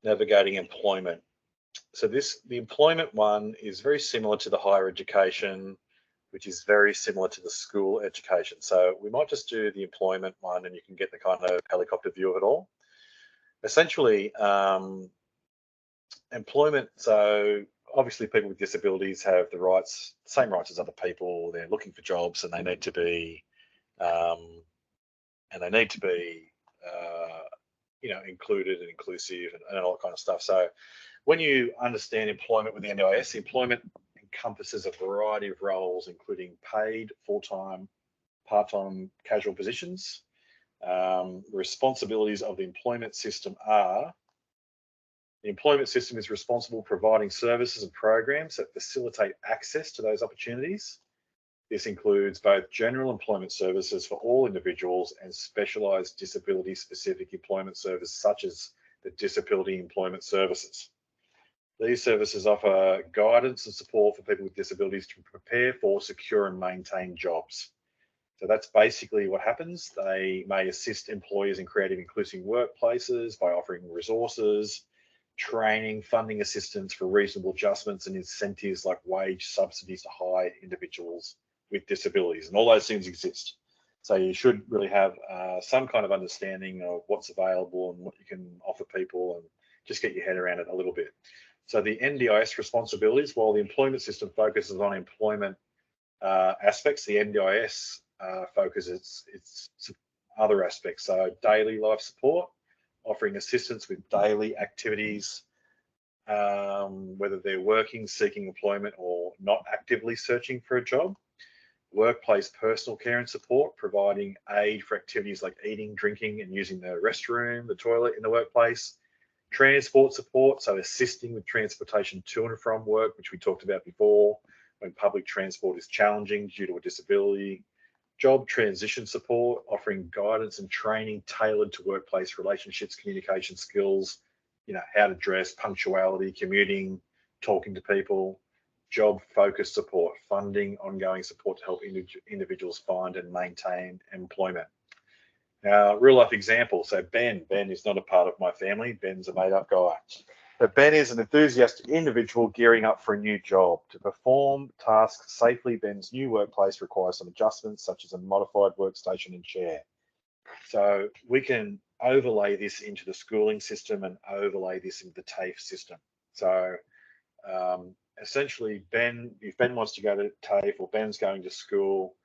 navigating employment. So the employment one is very similar to the higher education, which is very similar to the school education. So we might just do the employment one and you can get the kind of helicopter view of it all. Essentially, employment, so obviously people with disabilities have the rights, same rights as other people. They're looking for jobs and they need to be, included and inclusive and all that kind of stuff. So when you understand employment with the NDIS, employment encompasses a variety of roles, including paid, full-time, part-time, casual positions. The responsibilities of the employment system are: the employment system is responsible for providing services and programs that facilitate access to those opportunities. This includes both general employment services for all individuals and specialised disability-specific employment services, such as the Disability Employment Services. These services offer guidance and support for people with disabilities to prepare for, secure and maintain jobs. So that's basically what happens. They may assist employers in creating inclusive workplaces by offering resources, training, funding assistance for reasonable adjustments and incentives like wage subsidies to hire individuals with disabilities, and all those things exist. So you should really have some kind of understanding of what's available and what you can offer people, and just get your head around it a little bit. So the NDIS responsibilities, while the employment system focuses on employment aspects, the NDIS focuses its other aspects. So daily life support, offering assistance with daily activities, whether they're working, seeking employment, or not actively searching for a job. Workplace personal care and support, providing aid for activities like eating, drinking, and using the restroom, the toilet in the workplace. Transport support, so assisting with transportation to and from work, which we talked about before, when public transport is challenging due to a disability. Job transition support, offering guidance and training tailored to workplace relationships, communication skills, how to dress, punctuality, commuting, talking to people. Job focused support, funding ongoing support to help individuals find and maintain employment. Now, real life example. So Ben is not a part of my family. Ben's a made up guy. But Ben is an enthusiastic individual gearing up for a new job. To perform tasks safely, Ben's new workplace requires some adjustments, such as a modified workstation and chair. So we can overlay this into the schooling system and overlay this into the TAFE system. So essentially, if Ben wants to go to TAFE or Ben's going to school,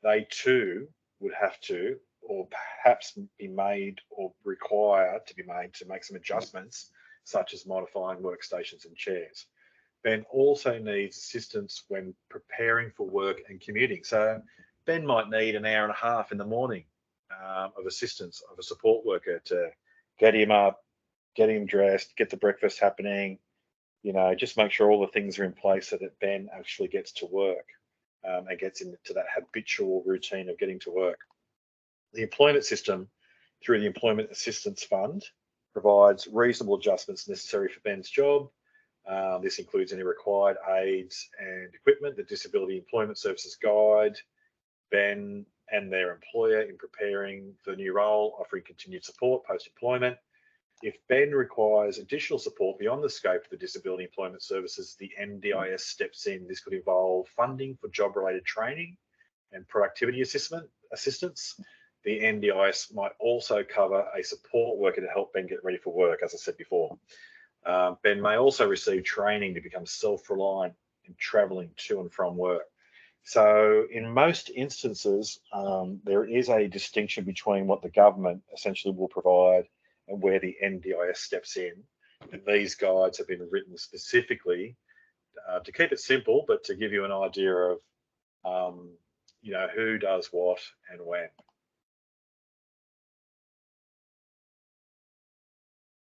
they too would have to, or perhaps be made or required to be made to make some adjustments, such as modifying workstations and chairs. Ben also needs assistance when preparing for work and commuting. So Ben might need an hour and a half in the morning of assistance of a support worker to get him up, get him dressed, get the breakfast happening, just make sure all the things are in place so that Ben actually gets to work and gets into that habitual routine of getting to work. The employment system, through the Employment Assistance Fund, provides reasonable adjustments necessary for Ben's job. This includes any required aids and equipment. The Disability Employment Services guide Ben and their employer in preparing for the new role, offering continued support post-employment. If Ben requires additional support beyond the scope of the Disability Employment Services, the NDIS steps in. This could involve funding for job-related training and productivity assistance. The NDIS might also cover a support worker to help Ben get ready for work, as I said before. Ben may also receive training to become self-reliant in travelling to and from work. So in most instances, there is a distinction between what the government essentially will provide and where the NDIS steps in. And these guides have been written specifically to keep it simple, but to give you an idea of, who does what and when.